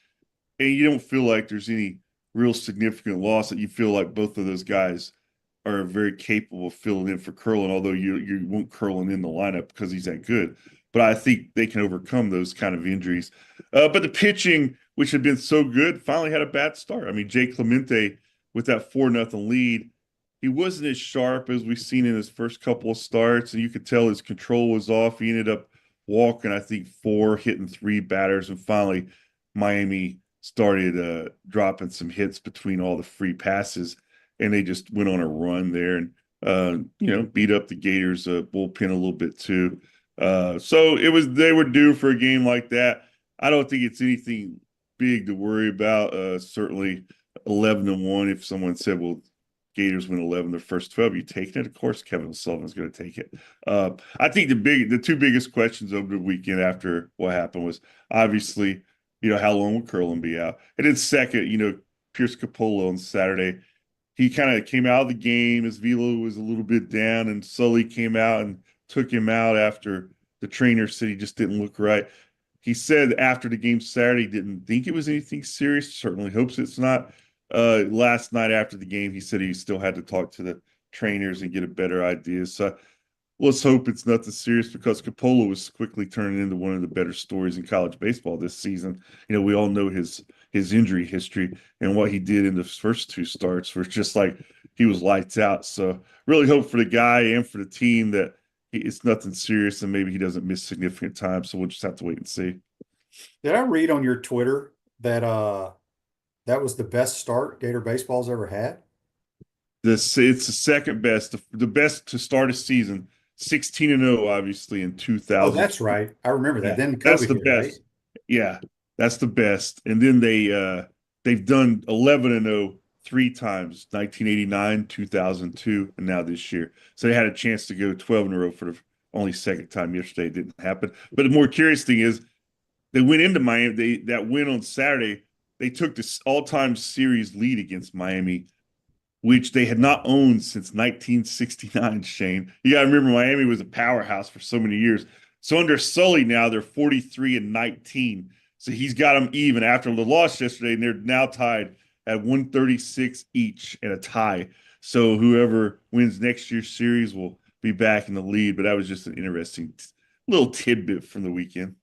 and you don't feel like there's any real significant loss. That you feel like both of those guys are very capable of filling in for Curlin, although you won't Curlin in the lineup because he's that good. But I think they can overcome those kind of injuries. But the pitching, which had been so good, finally had a bad start. I mean, Jay Clemente with that 4-0 lead, he wasn't as sharp as we've seen in his first couple of starts, and you could tell his control was off. He ended up walking, I think, 4, hitting 3 batters, and finally Miami started dropping some hits between all the free passes, and they just went on a run there and beat up the Gators bullpen a little bit too. So they were due for a game like that. I don't think it's anything big to worry about. Certainly 11-1. If someone said, well, Gators win 11 their first 12, you taking it? Of course, Kevin Sullivan's going to take it. I think the two biggest questions over the weekend after what happened was obviously, how long will Curlin be out? And then second, Pierce Capolo on Saturday, he kind of came out of the game. His velo was a little bit down, and Sully came out and took him out after the trainer said he just didn't look right. He said after the game Saturday, he didn't think it was anything serious. Certainly hopes it's not. Last night after the game, he said he still had to talk to the trainers and get a better idea. So let's hope it's nothing serious, because Capolo was quickly turning into one of the better stories in college baseball this season. We all know his injury history, and what he did in the first 2 starts was just like he was lights out. So really hope for the guy and for the team that it's nothing serious, and maybe he doesn't miss significant time. So we'll just have to wait and see. Did I read on your Twitter that that was the best start Gator baseball's ever had? It's the second best, the best to start a season. 16-0, obviously, in 2000. Oh, that's right. I remember that. Yeah, Then that's COVID the hit, best. right? Yeah, that's the best. And then they've done 11-0 3 times: 1989, 2002, and now this year. So they had a chance to go 12 in a row for the only second time yesterday. It didn't happen. But the more curious thing is, they went into Miami. That win on Saturday, they took this all-time series lead against Miami, which they had not owned since 1969, Shane. You got to remember, Miami was a powerhouse for so many years. So under Sully now, they're 43-19. So he's got them even after the loss yesterday, and they're now tied at 136 each and a tie. So whoever wins next year's series will be back in the lead. But that was just an interesting little tidbit from the weekend.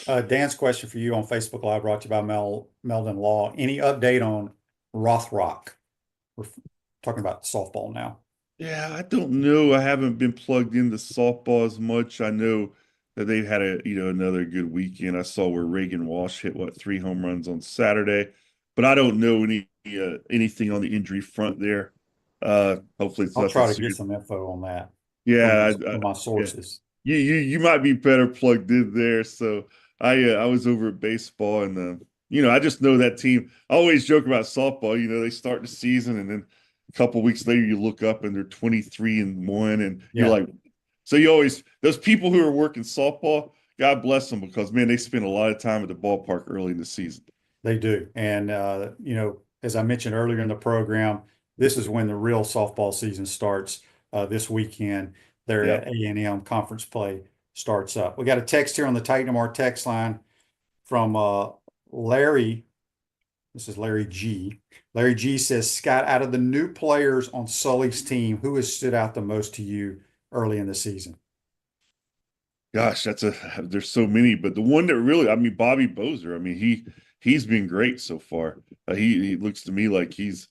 Dan's question for you on Facebook Live, brought to you by Meldon Law. Any update on Rothrock? We're talking about softball now. Yeah, I don't know. I haven't been plugged into softball as much. I know that they've had another good weekend. I saw where Reagan Walsh hit 3 home runs on Saturday, but I don't know anything on the injury front there. Hopefully, I'll try to get some info on that. Yeah, from my sources. Yeah. You might be better plugged in there. So I was over at baseball, and I just know that team. I always joke about softball. They start the season, and then a couple weeks later you look up and they're 23-1, and you're like, so you always, those people who are working softball, God bless them, because man, they spend a lot of time at the ballpark early in the season. They do. And as I mentioned earlier in the program, this is when the real softball season starts this weekend. They're at A&M conference play starts up. We got a text here on the Titan MR text line from Larry. This is Larry G. Larry G says, Scott, out of the new players on Sully's team, who has stood out the most to you early in the season? Gosh, there's so many, but the one that really, Bobby Bozer, he's been great so far. He looks to me like he's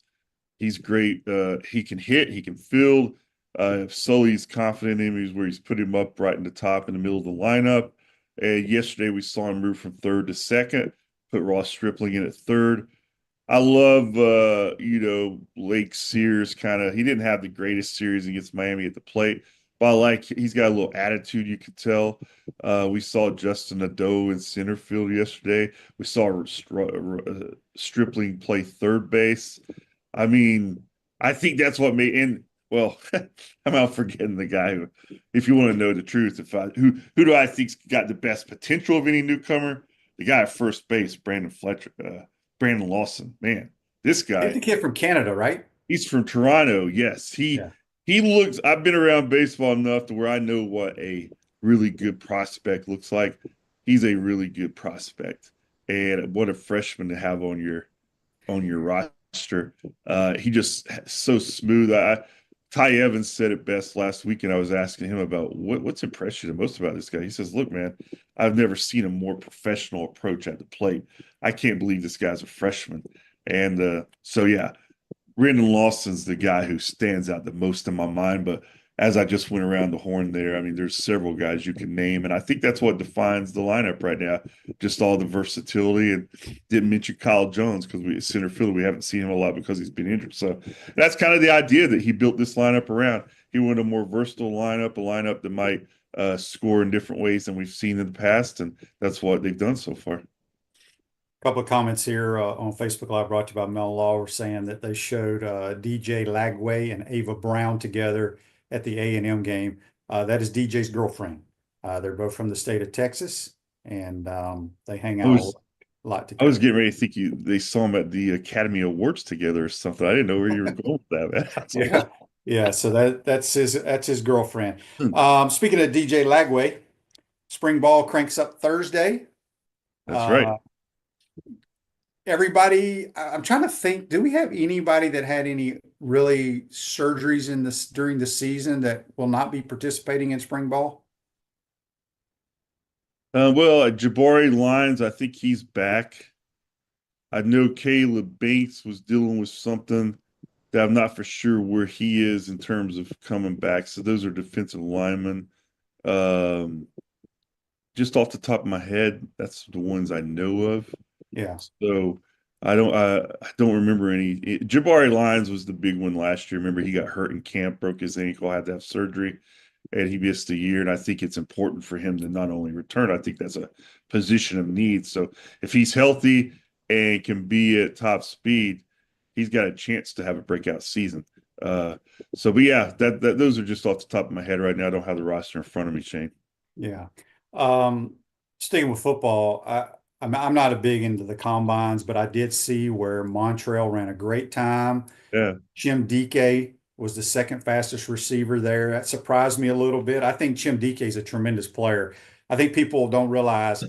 He's great. He can hit, he can field. If Sully's confident in him, he's where he's put him up right in the top in the middle of the lineup. And yesterday we saw him move from third to second, put Ross Stripling in at third. I love Lake Sears kind of he didn't have the greatest series against Miami at the plate, but I like he's got a little attitude you could tell. We saw Justin Ado in center field yesterday. We saw Stripling play third base. I mean, I think that's what made and well, I'm out forgetting the guy who, if you want to know the truth, who do I think's got the best potential of any newcomer? The guy at first base, Brandon Fletcher. Brandon Lawson, man, this guy. The kid from Canada, right? He's from Toronto. Yes, he looks. I've been around baseball enough to where I know what a really good prospect looks like. He's a really good prospect, and what a freshman to have on your roster. He just so smooth. Ty Evans said it best last week, and I was asking him about what's impressed you the most about this guy. He says, "Look, man, I've never seen a more professional approach at the plate. I can't believe this guy's a freshman." And so, yeah, Brandon Lawson's the guy who stands out the most in my mind. But as I just went around the horn there, I mean, there's several guys you can name, and I think that's what defines the lineup right now. Just all the versatility, and didn't mention Kyle Jones because we center fielder. We haven't seen him a lot because he's been injured. So that's kind of the idea that he built this lineup around. He wanted a more versatile lineup, a lineup that might score in different ways than we've seen in the past, and that's what they've done so far. Couple of comments here on Facebook Live brought to you by Mel Law saying that they showed DJ Lagway and Ava Brown together at the A&M game. That is DJ's girlfriend. They're both from the state of Texas, and they hang out a lot together. I was getting ready to think they saw him at the Academy Awards together or something. I didn't know where you were going with that, man. Yeah, yeah. So that's his girlfriend. Speaking of DJ Lagway, spring ball cranks up Thursday. That's right. Everybody, I'm trying to think, do we have anybody that had any really surgeries during the season that will not be participating in spring ball? Jabari Lyons, I think he's back. I know Caleb Banks was dealing with something that I'm not for sure where he is in terms of coming back. So those are defensive linemen. Just off the top of my head, that's the ones I know of. Yeah. So I don't remember any. Jabari Lyons was the big one last year. Remember, he got hurt in camp, broke his ankle, had to have surgery, and he missed a year. And I think it's important for him to not only return. I think that's a position of need. So if he's healthy and can be at top speed, he's got a chance to have a breakout season. But yeah, those are just off the top of my head right now. I don't have the roster in front of me, Shane. Yeah. Sticking with football, I'm not a big into the combines, but I did see where Montrell ran a great time. Yeah. Jim Dike was the second fastest receiver there. That surprised me a little bit. I think Jim Dike is a tremendous player. I think people don't realize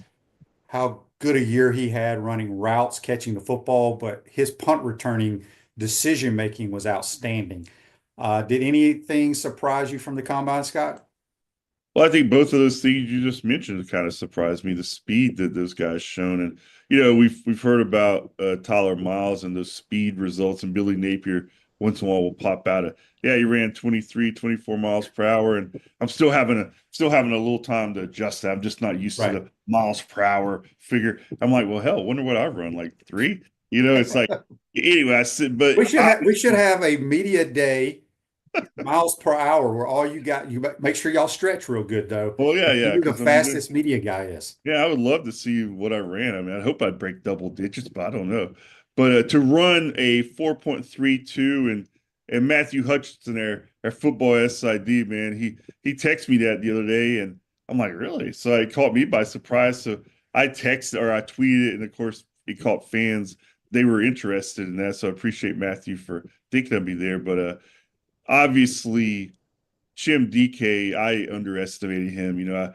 how good a year he had running routes, catching the football, but his punt returning decision-making was outstanding. Did anything surprise you from the combine, Scott? Well, I think both of those things you just mentioned kind of surprised me. The speed that those guys shown, and we've heard about Tyler Miles and those speed results, and Billy Napier once in a while will pop out he ran 23, 24 miles per hour, and I'm still having a little time to adjust that. I'm just not used to the miles per hour figure. I'm like, well, hell, wonder what I run, like 3. It's like anyway. I said, but we should have a media day. Miles per hour, where all you make sure y'all stretch real good though. Oh yeah. Who the fastest media guy is. Yeah, I would love to see what I ran. I mean, I hope I'd break double digits, but I don't know. But to run a 4.32 and Matthew Hutchinson, our football SID, man, he texted me that the other day, and I'm like, really? So it caught me by surprise. So I texted or I tweeted, and of course it caught fans. They were interested in that, so I appreciate Matthew for thinking of me there. But obviously, Jim Dike, I underestimated him.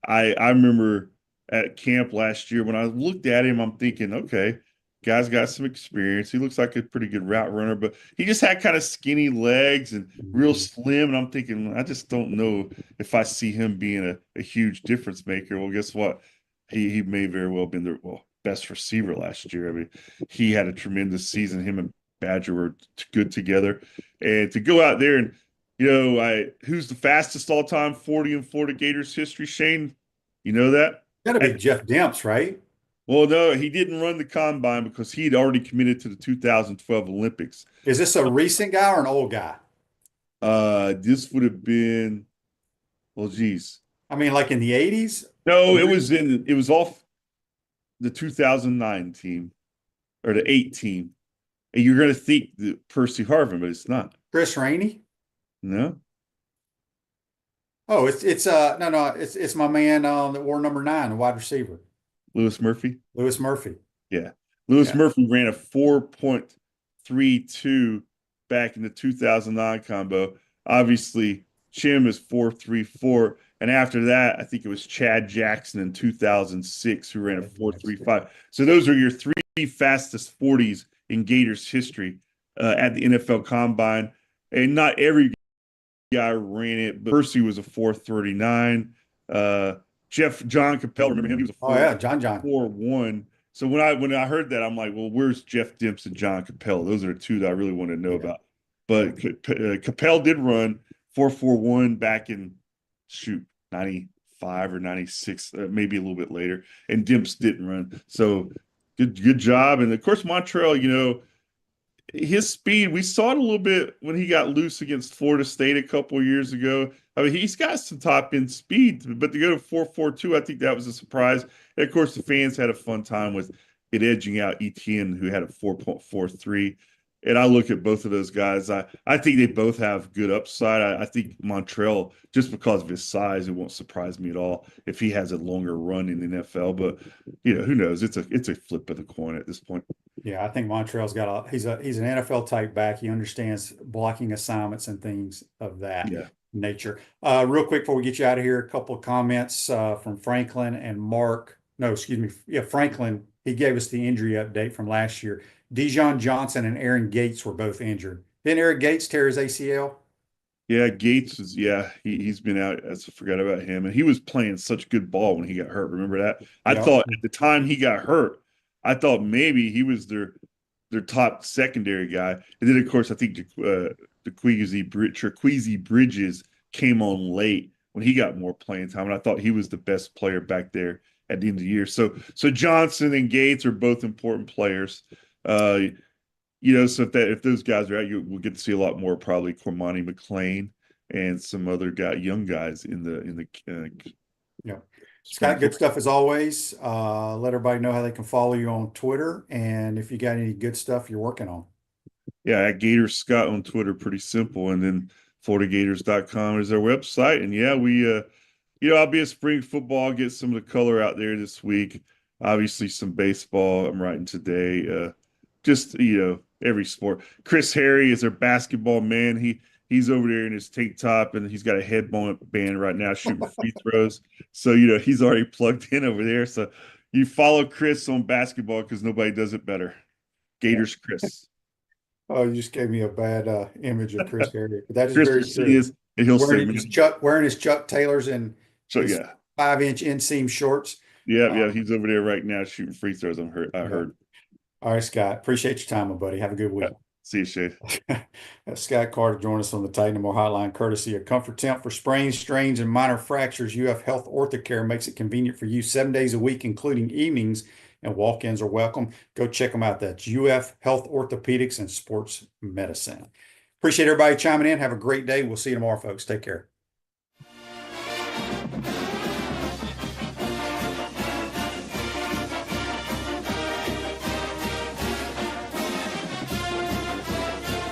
I remember at camp last year when I looked at him, I'm thinking, okay, guy's got some experience. He looks like a pretty good route runner, but he just had kind of skinny legs and real slim. And I'm thinking, I just don't know if I see him being a huge difference maker. Well, guess what? He may very well have been the best receiver last year. I mean, he had a tremendous season. Him and Badger were good together. And to go out there and, who's the fastest all-time 40 in Florida Gators history, Shane? You know that? Got to be Jeff Demps, right? Well, no, he didn't run the combine because he'd already committed to the 2012 Olympics. Is this a recent guy or an old guy? This would have been, well, geez. I mean, like in the 80s? No, it was off the 2009 team or the 8 team. And you're going to think Percy Harvin, but it's not. Chris Rainey? No. Oh, it's my man that wore number 9, the wide receiver. Lewis Murphy? Lewis Murphy. Yeah. Lewis Murphy ran a 4.32 back in the 2009 combo. Obviously, Chim is 4.34. And after that, I think it was Chad Jackson in 2006 who ran a 4.35. So those are your 3 fastest 40s in Gators history at the NFL Combine. And not every guy ran it, but Percy was a 4.39. John Capel, remember him? He was a 4.1. So when I heard that, I'm like, well, where's Jeff Demps and John Capel? Those are the 2 that I really want to know about. But Capel did run 4.41 back in 95 or 96, maybe a little bit later, and Demps didn't run. So good job. And of course, Montreal, his speed, we saw it a little bit when he got loose against Florida State a couple of years ago. I mean, he's got some top end speed, but to go to 4.42, I think that was a surprise. And of course, the fans had a fun time with it edging out Etienne, who had a 4.43. And I look at both of those guys. I think they both have good upside. I think Montreal, just because of his size, it won't surprise me at all if he has a longer run in the NFL. But who knows? It's a flip of the coin at this point. Yeah, I think Montreal's got he's an NFL type back. He understands blocking assignments and things of that nature. Real quick before we get you out of here, a couple of comments from Franklin and Mark. No, excuse me. Yeah, Franklin. He gave us the injury update from last year. Dijon Johnson and Aaron Gates were both injured. Didn't Eric Gates tear his ACL? Yeah, Gates was, he's been out. I forgot about him. And he was playing such good ball when he got hurt. Remember that? I thought at the time he got hurt, I thought maybe he was their top secondary guy. And then, of course, I think Trequezie Bridges came on late when he got more playing time. And I thought he was the best player back there at the end of the year. So Johnson and Gates are both important players. So if those guys are out, we'll get to see a lot more, probably Cormani McClain and some other young guys in the Scott, good stuff as always. Let everybody know how they can follow you on Twitter, and if you got any good stuff you're working on. Yeah, at Gator Scott on Twitter, pretty simple. And then FloridaGators.com is our website. And I'll be at spring football, get some of the color out there this week. Obviously some baseball I'm writing today. Every sport. Chris Harry is our basketball man. He's over there in his tank top, and he's got a headband right now shooting free throws. So, he's already plugged in over there. So you follow Chris on basketball because nobody does it better. Gators Chris. Oh, you just gave me a bad image of Chris Harry. That is Chris very true. And he'll wearing his Chuck Taylors and 5-inch inseam shorts. Yeah, he's over there right now shooting free throws. I heard. All right, Scott. Appreciate your time, my buddy. Have a good week. See you, Shane. Scott Carter joined us on the Titan & More Hotline, courtesy of Comfort Temp for sprains, strains, and minor fractures. UF Health Orthocare makes it convenient for you 7 days a week, including evenings, and walk-ins are welcome. Go check them out. That's UF Health Orthopedics and Sports Medicine. Appreciate everybody chiming in. Have a great day. We'll see you tomorrow, folks. Take care.